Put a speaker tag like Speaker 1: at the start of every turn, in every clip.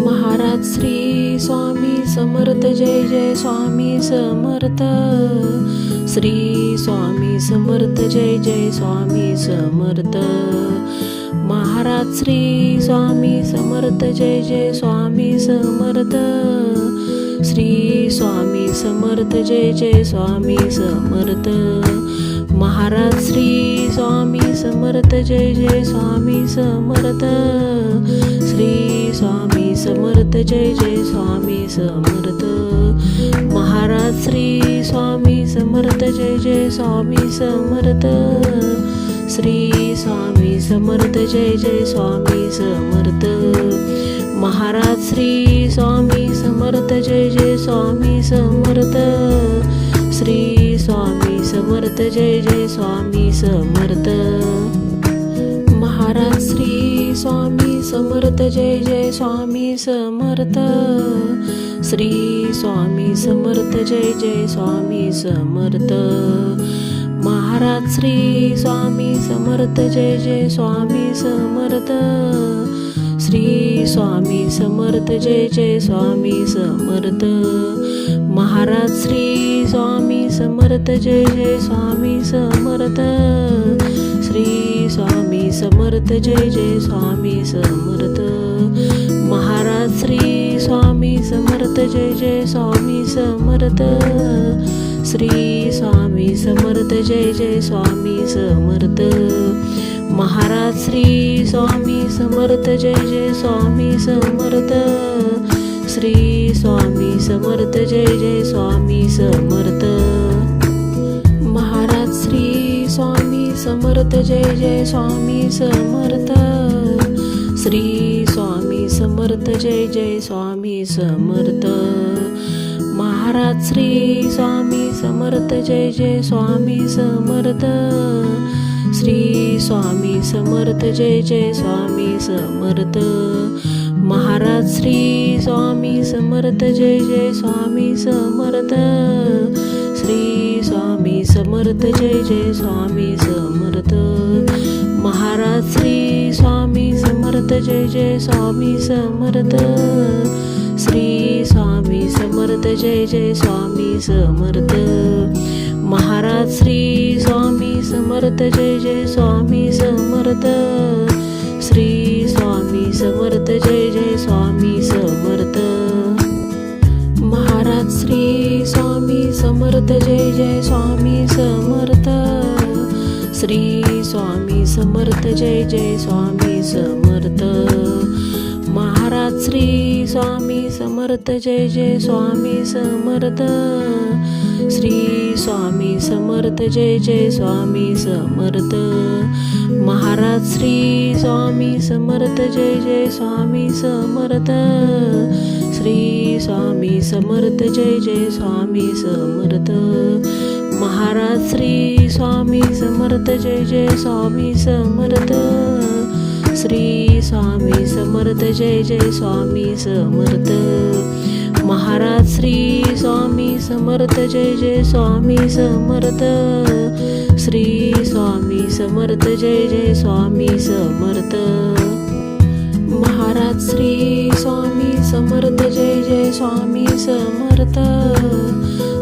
Speaker 1: Maharaj Shri Swami Samarth, Jai Jai Swami Samarth. Shri Swami Samarth, Jai Jai Swami Samarth. Maharaj Shri Swami Samarth, Jai Jai Swami Samarth. Shri Swami Samarth, Jai Jai Swami Samarth. Maharaj Shri Swami Samarth, Jai Jai Swami Samarth. Shri Swami Samarth, Jai Jai Swami Samarth. Maharaj Shri Swami Samarth, Jai Jai Swami Samarth. Shri Swami Samarth, Jai Jai Swami Samarth. Maharaj Shri Swami Samarth, Jai Jai Swami Samarth. Shri Swami Samarth, Jai Jai Swami Samarth. Maharaj Shri Swami Samarth, Jai Jai Swami Samarth. Shri Swami Samarth, Jai Jai Swami Samarth. Maharaj Shri Swami Samarth, Jai Jai Swami Samarth. Shri Swami Samarth, Jai Jai Swami Samarth. Maharaj Shri Swami Samarth, Jai Jai Swami Samarth. Shri Swami Samarth, Jai Jai Swami Samarth. Maharaj Shri Swami Samarth, Jai Jai Swami Samarth. Shri Swami Samarth, Jai Jai Swami Samarth. Maharaj Shri Swami Samarth, Jai Jai Swami Samarth. Shri Swami Samarth, Jai Jai Swami Samarth. Maharaj Shri Swami Samarth, Jai Jai Swami Samarth. Shri Swami Samarth, Jai Jai Swami Samarth. Maharaj Shri Swami Samarth, Jai Jai Swami Samarth. Shri Swami Samarth, Jai Jai Swami Samarth. Maharaj Shri Swami Samarth, Jai Jai Swami Samarth. Shri Swami Samarth, Jai Jai Swami Samarth. Maharaj Shri Swami Samarth, Jai Jai Swami Samarth. Shri Swami Samarth, Jai Jai Swami Samarth. Maharaj Shri Swami Samarth, Jai Jai Swami Samarth. Shri Swami Samarth, Jai Jai Swami Samarth. Maharaj Shri Swami Samarth, Jai Jai Swami Samarth. Shri Swami Samarth, Jai Jai Swami Samarth. Maharaj Shri Swami Samarth, Jai Jai Swami Samarth. Shri Swami Samarth, Jai Jai Swami Samarth. Maharaj Shri Swami Samarth, Jai Jai Swami Samarth. Shri Swami Samarth, Jai Jai Swami Samarth. Maharaj Shri Swami Samarth, Jai Jai Swami Samarth. Shri Swami Samarth, Jai Jai Swami Samarth. Maharaj Shri Swami Samarth, Jai Jai Swami Samarth. Shri Swami Samarth, Jai Jai Swami Samarth. Maharaj Shri Swami Samarth, Jai Jai Swami Samarth.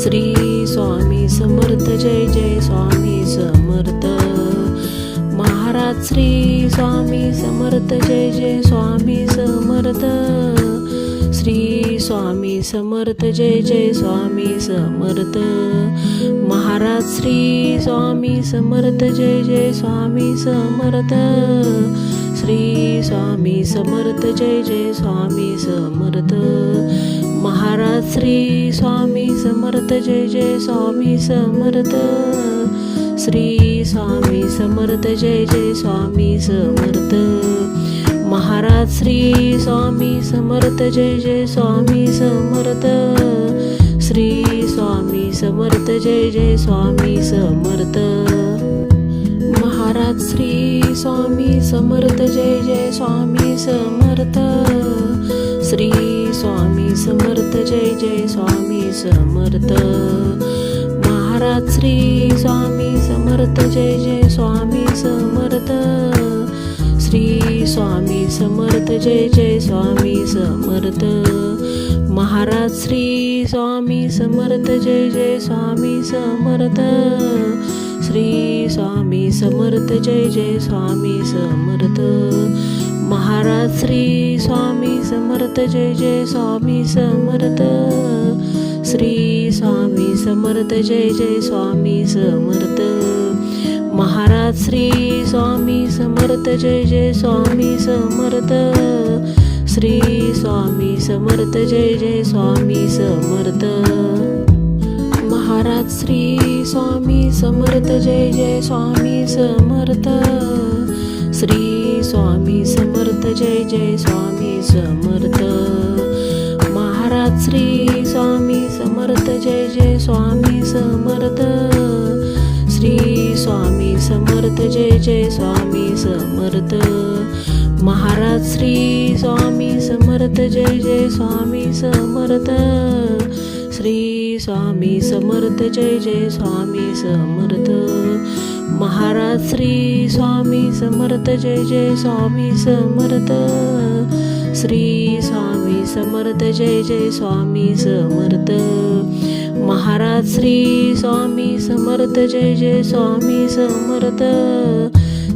Speaker 1: Shri Swami Samarth, Jai Jai Swami Samarth. Maharaj Shri Swami Samarth, Jai Jai Swami Samarth. Shri Swami Samarth, Jai Jai Swami Samarth. Maharaj Shri Swami Samarth, Jai Jai Swami Samarth. Shri Swami Samarth, Jai Jai Swami Samarth. Maharaj Shri Swami Samarth, Jai Jai Swami Samarth. Shri Swami Samarth, Jai Jai Swami Samarth. Maharaj Shri Swami Samarth, Jai Jai Swami Samarth. Shri Swami Samarth, Jai Jai Swami Samarth. Maharaj Shri Swami Samarth, Jai Jai Swami Samarth. Shri Swami Samarth, Jai Jai Swami Samarth. Maharaj Shri Swami Samarth, Jai Jai Swami Samarth. Shri Swami Samarth, Jai Jai Swami Samarth. Samarth. Maharaj Shri Swami Samarth Jai Jai Swami Samarth. Shri Swami Samarth Jai Jai Swami Samarth. Maharaj Shri Swami Samarth Jai Jai Swami Samarth. Shri Swami Samarth Jai Jai Swami Samarth. Maharaj Shri Swami Samarth Jai Jai Swami Samarth. Shri Swami Samarth Jai Jai Swami Samarth. Maharaj Shri Swami Samarth Jai Jai Swami Samarth. Shri Swami Samarth Jai Jai Swami Samarth. Maharaj Shri Swami Samarth Jai Jai Swami Samarth. Shri Swami Samarth Jai Jai Swami Samarth. Maharaj Shri Swami Samarth Jai Jai Swami Samarth. Shri Swami Samarth Jai Jai Swami Samarth. Maharaj Shri Swami Samarth Jai Jai Swami Samarth. Shri Swami Samarth Jai Jai Swami Samarth. Maharaj Shri Swami Samarth Jai Jai Swami Samarth.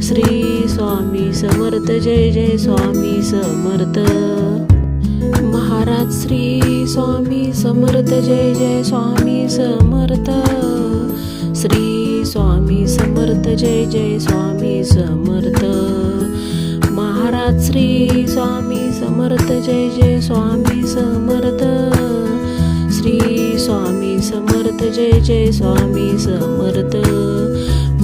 Speaker 1: Shri Swami Samarth Jai Jai Swami Samarth. Maharaj Shri Swami Samarth Jai Jai Swami Samarth. Shri Swami Samarth Jai Jai Swami Samarth. Maharaj Shri Swami Samarth Jai Jai Swami Samarth. Shri Swami Samarth Jai Jai Swami Samarth.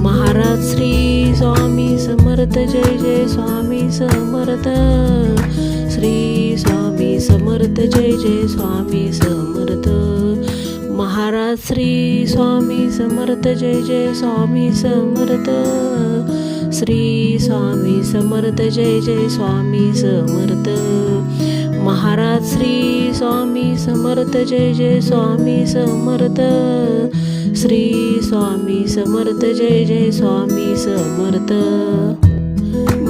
Speaker 1: Maharaj Shri Swami Samarth Jai Jai Swami Samarth. Shri Swami Samarth Jai Jai Swami Samarth. Maharaj Shri Swami Samarth Jai Jai Swami Samarth. Shri Swami Samarth Jai Jai Swami Samarth. Maharaj Shri Swami Samarth Jai Jai Swami Samarth. Shri Swami Samarth Jai Jai Swami Samarth.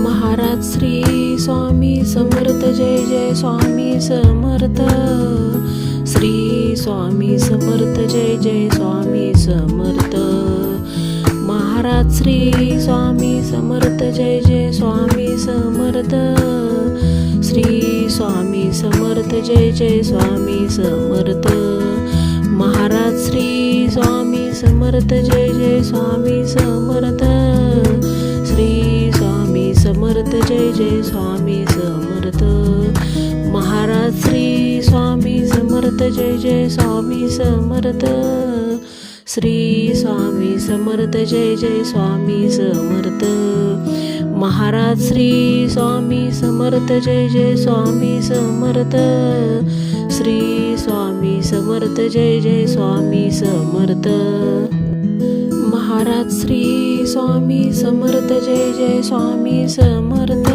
Speaker 1: Maharaj Shri Swami Samarth Jai Jai Swami Samarth. Shri Swami Samarth Jai Jai Swami Samarth. Maharaj Shri Swami Samarth Jai Jai Swami Samarth. Shri Swami Samarth Jai Jai Swami Samarth. Maharaj Shri Swami Samarth Jai Jai Swami Samarth. Shri Swami Samarth Jai Jai Swami Samarth. Maharaj Shri Swami Samarth Jai Jai Swami Samarth. Shri Swami Samarth Jai Jai Swami Samarth. Maharaj Shri Swami Samarth Jai Jai Swami Samarth. Shri Swami Samarth Jai Jai Swami Samarth. Maharaj Shri Swami Samarth Jai Jai Swami Samarth.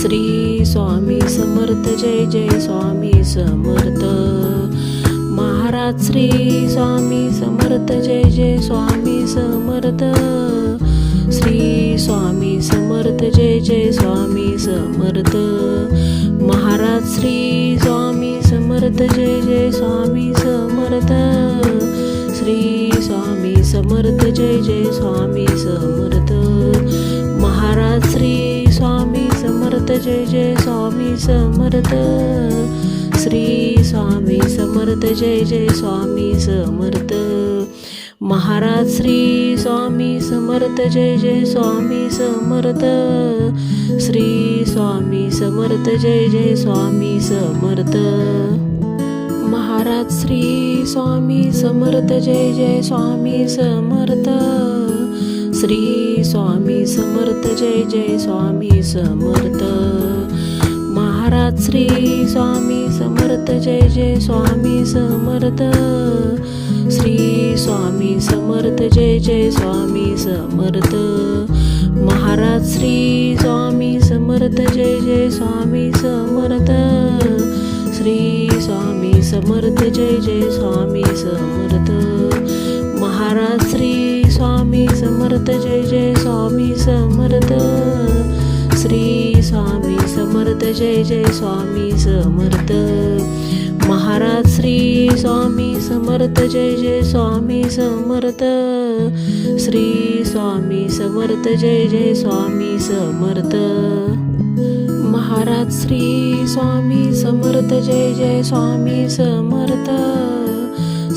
Speaker 1: Shri Swami Samarth Jai Jai Swami Samarth. Maharaj Shri Swami Samarth Jai Jai Swami Samarth. Shri Swami Samarth Jai Jai Swami Samarth. Maharaj Shri Swami Samarth Jai Jai Swami Samarth. Shri Swami Samarth Jai Jai Swami Samarth. Maharaj Shri Swami Samarth Jai Jai Swami Samarth. Shri Swami Samarth Jai Jai Swami Samarth. Maharaj Shri Swami Samarth Jai Jai Swami Samarth. Shri Swami Samarth Jai Jai Swami Samarth. Maharaj Shri Swami Samarth Jai Jai Swami Samarth. Shri Swami Samarth Jai Jai Swami Samarth. Maharaj Shri Swami Samarth Jai Jai Swami Samarth. Shri Swami Samarth Jai Jai Swami Samarth. Maharaj Shri Swami Samarth Jai Jai Swami Samarth. Shri Swami Samarth Jai Jai Swami Samarth. Maharaj Shri Swami Samarth Jai Jai Swami Samarth. Shri Swami Samarth Jai Jai Swami Samarth. Maharaj Shri Swami Samarth Jai Jai Swami Samarth. Shri Swami Samarth Jai Jai Swami Samarth. Maharaj Shri Swami Samarth Jai Jai Swami Samarth.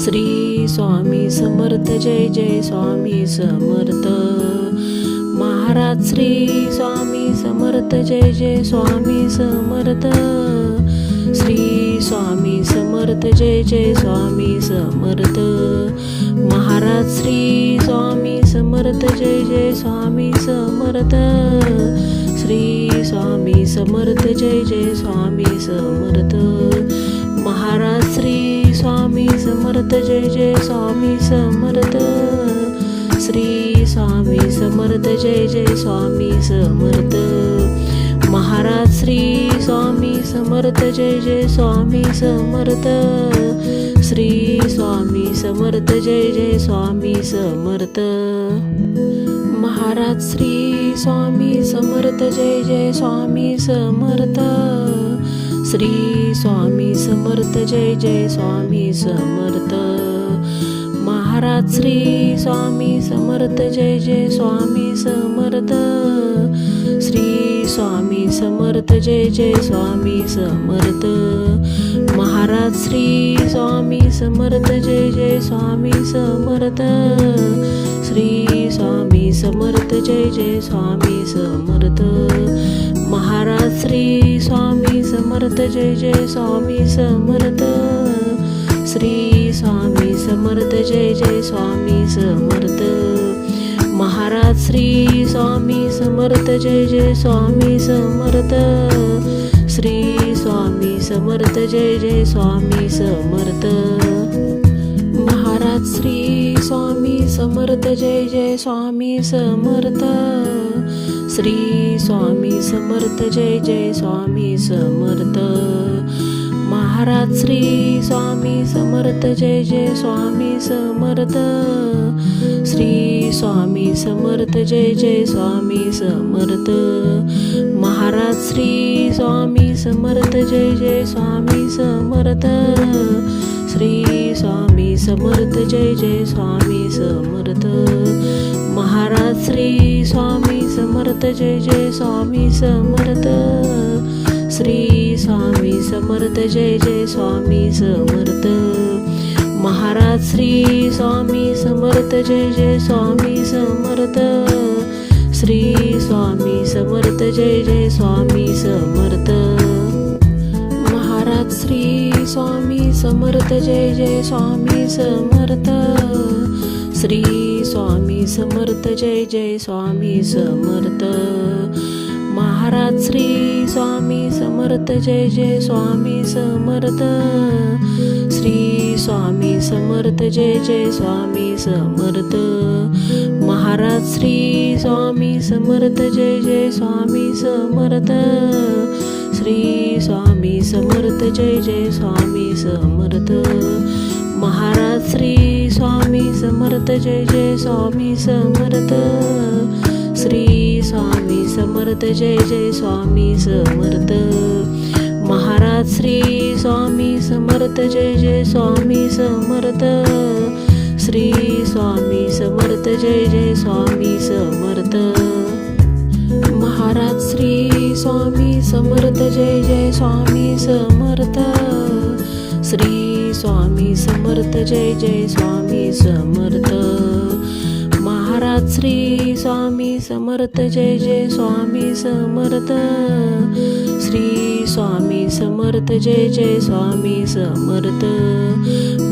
Speaker 1: Shri Swami Samarth Jai Jai Swami Samarth. Maharaj Shri Swami Samarth Jai Jai Swami Samarth. Shri Swami Samarth Jai Jai Swami Samarth. Maharaj Shri Swami Samarth Jai Jai Swami Samarth. Shri Swami Samarth Jai Jai Swami Samarth. Maharaj Shri Swami Samarth Jai Jai Swami Samarth. Shri Swami Samarth Jai Jai Swami Samarth. Maharaj Shri Swami Samarth Jai Jai Swami Samarth. Shri Swami Samarth Jai Jai Swami Samarth. Maharaj Shri Swami Samarth Jai Jai Swami Samarth. Shri Swami Samarth Jai Jai Swami Samarth. Maharaj Shri Swami Samarth Jai Jai Swami Samarth. Shri Swami Samarth Jai Jai Swami Samarth. Maharaj Shri Swami Samarth Jai Jai Swami Samarth. Shri Swami Samarth Jai Jai Swami Samarth. Maharaj Shri Swami Samarth Jai Jai Swami Samarth. Shri Swami Samarth Jai Jai Swami Samarth. Maharaj Shri Swami Samarth Jai Jai Swami Samarth. Shri Swami Samarth Jai Jai Swami Samarth. Maharaj Shri Swami Samarth Jai Jai Swami Samarth. Shri Swami Samarth Jai Jai Swami Samarth. Maharaj Shri Swami Samarth Jai Jai Swami Samarth. Shri Swami Samarth Jai Jai Swami Samarth. Maharaj Shri Swami Samarth Jai Jai Swami Samarth. Shri Swami Samarth Jai Jai Swami Samarth. Maharaj Shri Swami Samarth Jai Jai Swami Samarth. Shri Swami Samarth Jai Jai Swami Samarth. Maharaj Shri Swami Samarth Jai Jai Swami Samarth. Shri Swami Samarth Jai Jai Swami Samarth. Maharaj Shri Swami Samarth Jai Jai Swami Samarth. Shri Swami Samarth Jai Jai Swami Samarth. Maharaj Shri Swami Samarth Jai Jai Swami Samarth. Shri Swami Samarth Jai Jai Swami Samarth. Maharaj Shri Swami Samarth Jai Jai Swami Samarth. Shri Swami Samarth Jai Jai Swami Samarth. Maharaj Shri Swami Samarth Jai Jai Swami Samarth. Shri Swami Samarth Jai Jai Swami Samarth. Maharaj Shri Swami Samarth Jai Jai Swami Samarth. Shri Swami Samarth Jai Jai Swami Samarth. Maharaj Shri Swami Samarth Jai Jai Swami Samarth. Shri Swami Samarth Jai Jai Swami Samarth. Maharaj Shri Swami Samarth Jai Jai Swami Samarth. Shri Swami Samarth Jai Jai Swami Samarth.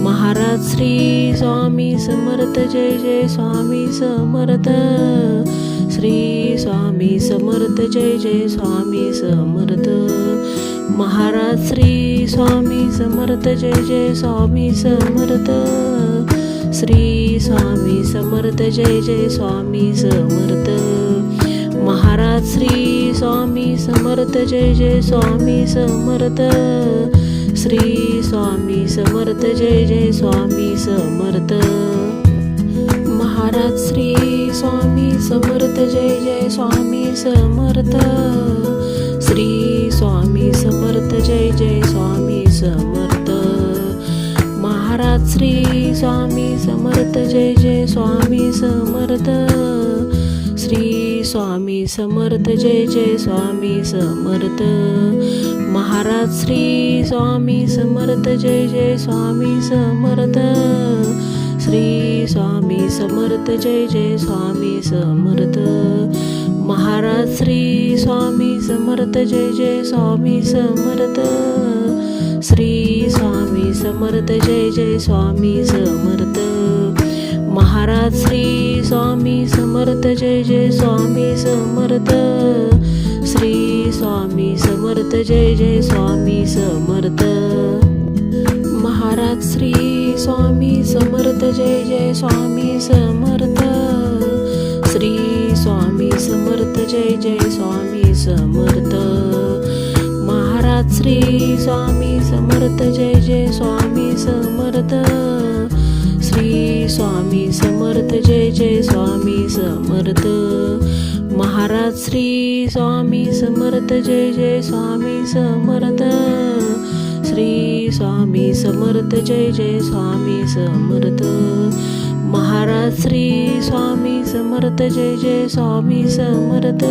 Speaker 1: Maharaj Shri Swami Samarth Jai Jai Swami Samarth. Shri Swami Samarth Jai Jai Swami Samarth. Maharaj Shri Swami Samarth Jai Jai Swami Samarth. Shri Swami Samarth Jai Jai Swami Samarth. Maharaj Shri Swami Samarth Jai Jai Swami Samarth. Shri Swami Samarth Jai Jai Swami Samarth. Maharaj Shri Swami Samarth Jai Jai Swami Samarth. Shri Swami Samarth Jai Jai Swami Samarth. Maharaj Shri Swami Samarth Jai Jai Swami Samarth. Shri Swami Samarth Jai Jai Swami Samarth. Maharaj Shri Swami Samarth Jai Jai Swami Samarth. Shri Swami Samarth Jai Jai Swami Samarth. Maharaj Shri Swami Samarth Jai Jai Swami Samarth. Shri Swami Samarth Jai Jai Swami Samarth. Maharaj Shri Swami Samarth Jai Jai Swami Samarth. Shri Swami Samarth Jai Jai Swami Samarth. Maharaj Shri Swami Samarth Jai Jai Swami Samarth. Shri Swami Samarth Jai Jai Swami Samarth. Maharaj Shri Swami Samarth Jai Jai Swami Samarth. Shri Swami Samarth Jai Jai Swami Samarth. Maharaj Shri Swami Samarth Jai Jai Swami Samarth. Shri Swami Samarth Jai Jai Swami Samarth. Maharaj Shri Swami Samarth Jai Jai Swami Samarth.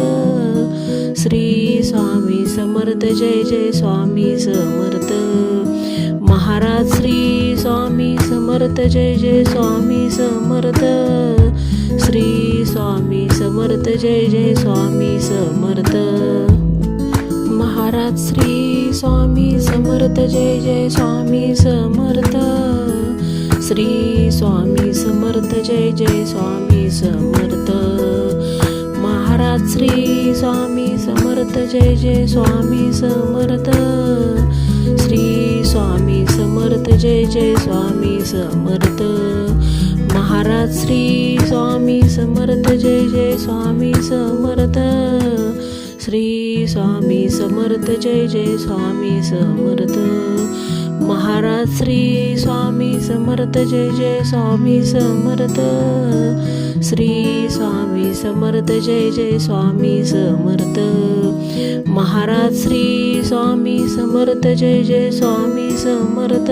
Speaker 1: Shri Swami Samarth Jai Jai Swami Samarth. Maharaj Shri Swami Samarth Jai Jai Swami Samarth. Shri Swami Samarth Jai Jai Swami Samarth. Maharaj Shri Swami Samarth Jai Jai Swami Samarth. Shri Swami Samarth Jai Jai Swami Samarth. Maharaj Shri Swami Samarth Jai Jai Swami Samarth. Shri Swami Samarth Jai Jai Swami Samarth. Maharaj Shri Swami Samarth Jai Jai Swami Samarth. Shri Swami Samarth Jai Jai Swami Samarth. Maharaj Shri Swami Samarth Jai Jai Swami Samarth. Shri Swami Samarth Jai Jai Swami Samarth. Maharaj Shri Swami Samarth Jai Jai Swami Samarth.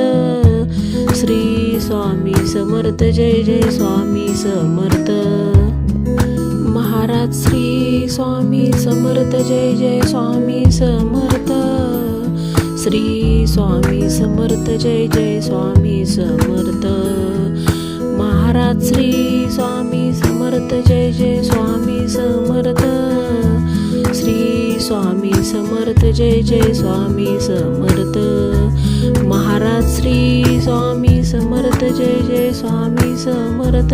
Speaker 1: Shri Swami Samarth Jai Jai Swami Samarth. Maharaj Shri Swami Samarth Jai Jai Swami Samarth. Shri Swami Samarth Jai Jai Swami Samarth. Maharaj Shri Swami Samarth Jai Jai Swami Samarth. Shri Swami Samarth Jai Jai Swami Samarth. Maharaj Shri Swami Samarth Jai Jai Swami Samarth.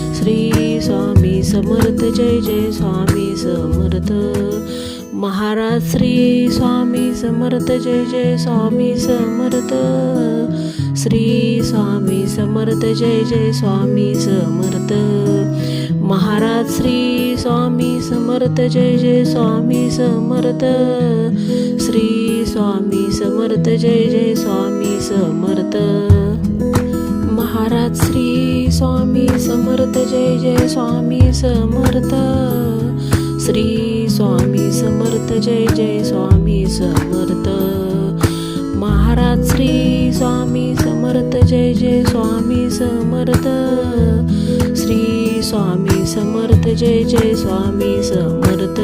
Speaker 1: Shri Swami Samarth Jai Jai Swami Samarth. Maharaj Shri Swami Samarth Jai Jai Swami Samarth. Shri Swami Samarth Jai Jai Swami Samarth. Maharaj Shri Swami Samarth Jai Jai Swami Samarth. Shri Swami Samarth Jai Jai Swami Samarth. Maharaj Shri Swami Samarth Jai Jai Swami Samarth. Shri Swami Samarth Jai Jai Swami Samarth. Maharaj Shri Swami Samarth Jai Jai Swami Samarth. Shri Swami Samarth Jai Jai Swami Samarth.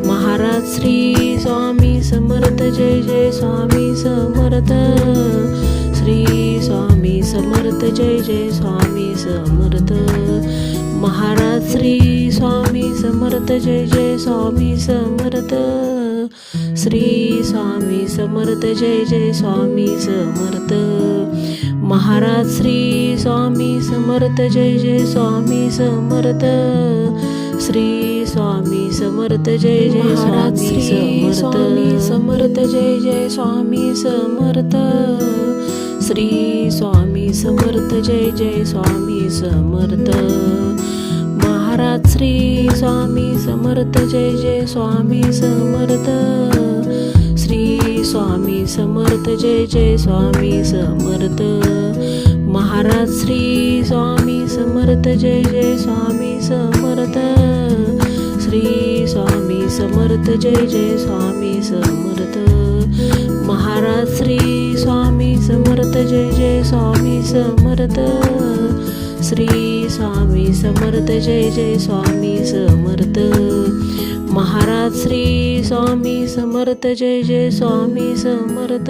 Speaker 1: Maharaj Shri Swami Samarth Jai Jai Swami Samarth. Shri Swami Samarth Jai Jai Swami Samarth. Maharaj Shri Swami Samarth Jai Jai Swami Samarth. Shri Swami Samarth Jai Jai Swami Samarth. Maharaj Shri Swami Samarth Jai Jai Swami Samarth. Shri Swami Samarth Jai Jai Swami Samarth Jai Jai Swami Samarth. Shri Swami Samarth Jai Jai Swami Samarth. Maharaj Shri Swami Samarth Jai Jai Swami Samarth. Shri Swami Samarth Jai Jai Swami Samarth. Maharaj Shri Swami Samarth Jai Jai Swami Samarth. Shri Swami Samarth Jai Jai Swami Samarth. Maharaj Shri Swami Samarth Jai Jai Swami Samarth. Shri Swami Samarth Jai Jai Swami Samarth. Maharaj Shri Swami Samarth Jai Jai Swami Samarth.